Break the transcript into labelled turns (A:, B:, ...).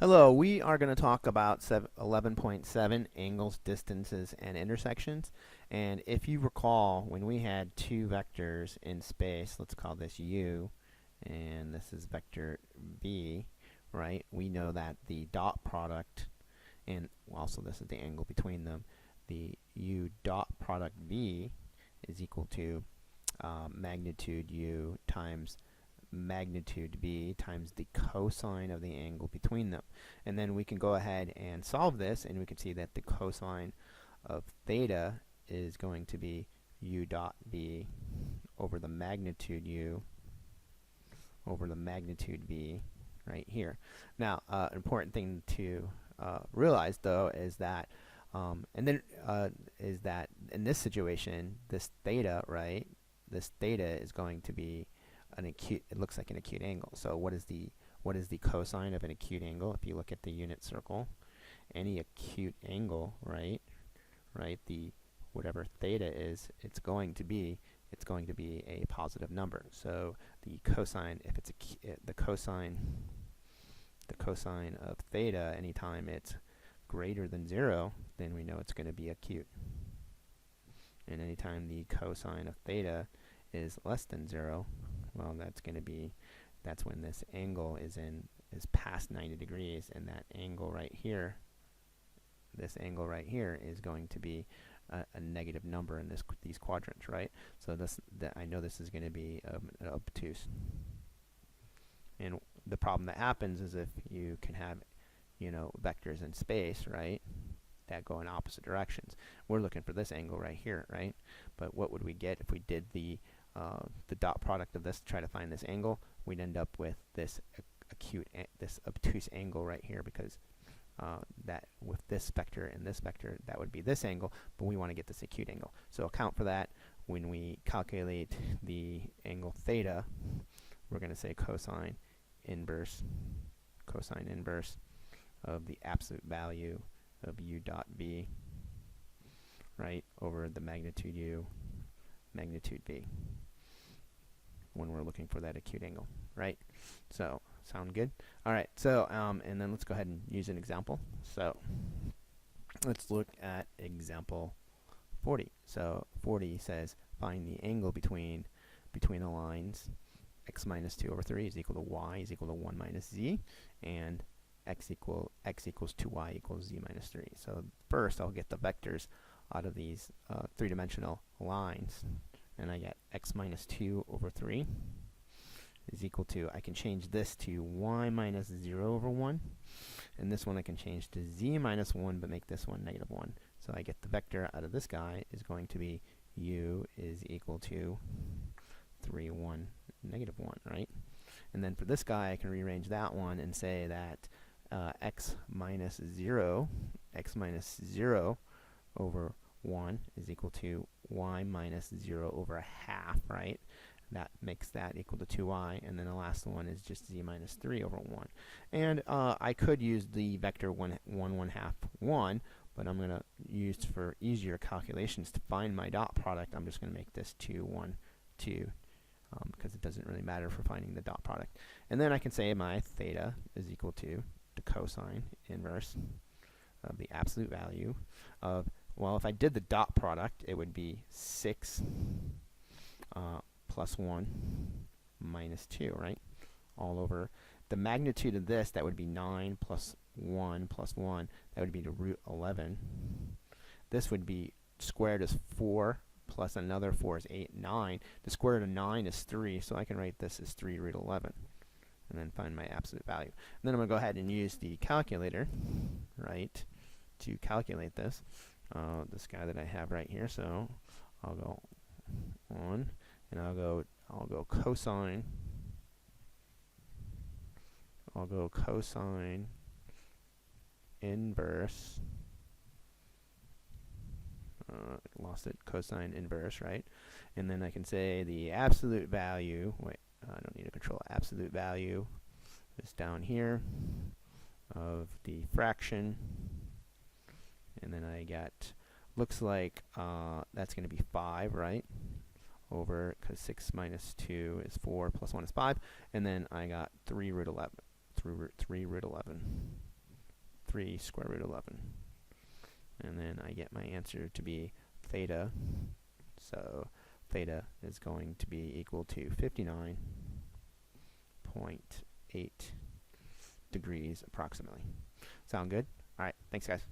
A: Hello, we are going to talk about 11.7 angles, distances, and intersections. And if you recall, when we had two vectors in space, let's call this u, and this is vector v, right? We know that the dot product, and also this is the angle between them, the u dot product v is equal to magnitude u times magnitude b times the cosine of the angle between them. And then we can go ahead and solve this, and we can see that the cosine of theta is going to be u dot b over the magnitude u over the magnitude v right here. Now, important thing to realize though is that is that in this situation, this theta, right? This theta is going to be an acute. It looks like an acute angle. So what is the cosine of an acute angle? If you look at the unit circle, any acute angle, right? The whatever theta is, it's going to be a positive number. So the cosine, if it's the cosine of theta, anytime it's greater than 0, then we know it's going to be acute. And anytime the cosine of theta is less than 0, well, that's when this angle is past 90 degrees, and that angle right here, this angle right here is going to be a negative number in these quadrants, right? So I know this is going to be obtuse. And the problem that happens is if you can have, vectors in space, right, that go in opposite directions. We're looking for this angle right here, right? But what would we get if we did the dot product of this to try to find this angle? We'd end up with this this obtuse angle right here, because that with this vector and this vector, that would be this angle, but we want to get this acute angle. So account for that when we calculate the angle theta. We're going to say cosine inverse of the absolute value of u dot v, right, over the magnitude u, magnitude v, when we're looking for that acute angle, right? So, sound good? All right, so, and then let's go ahead and use an example. So, let's look at example 40. So, 40 says, find the angle between the lines x minus 2 over 3 is equal to y is equal to 1 minus z, and x equals 2y equals z minus 3. So first I'll get the vectors out of these three-dimensional lines, and I get x minus 2 over 3 is equal to, I can change this to y minus 0 over 1, and this one I can change to z minus 1, but make this one negative 1. So I get the vector out of this guy is going to be u is equal to 3, 1, negative 1, right? And then for this guy, I can rearrange that one and say that x minus 0 over 1 is equal to y minus 0 over a half, right? That makes that equal to 2y, and then the last one is just z minus 3 over 1. And I could use the vector 1, 1/2, 1, but I'm going to use, for easier calculations, to find my dot product, I'm just going to make this 2, 1, 2, because it doesn't really matter for finding the dot product. And then I can say my theta is equal to the cosine inverse of the absolute value of, well, if I did the dot product, it would be 6 plus 1 minus 2, right? All over the magnitude of this, that would be 9 plus 1 plus 1, that would be the root 11. This would be squared as 4 plus another 4 is 8, 9. The square root of 9 is 3, so I can write this as 3 root 11, and then find my absolute value. And then I'm going to go ahead and use the calculator, right, to calculate this. This guy that I have right here. So I'll go on, and I'll go cosine. I'll go cosine inverse. Lost it. Cosine inverse, right? And then I can say the absolute value. Wait, I don't need to control. Absolute value is down here of the fraction, and then I got, looks like that's going to be 5, right? Over, because 6 minus 2 is 4, plus 1 is 5, and then I got 3 root 11. 3 root 11. 3 square root 11. And then I get my answer to be theta. So theta is going to be equal to 59.8 degrees approximately. Sound good? All right, thanks guys.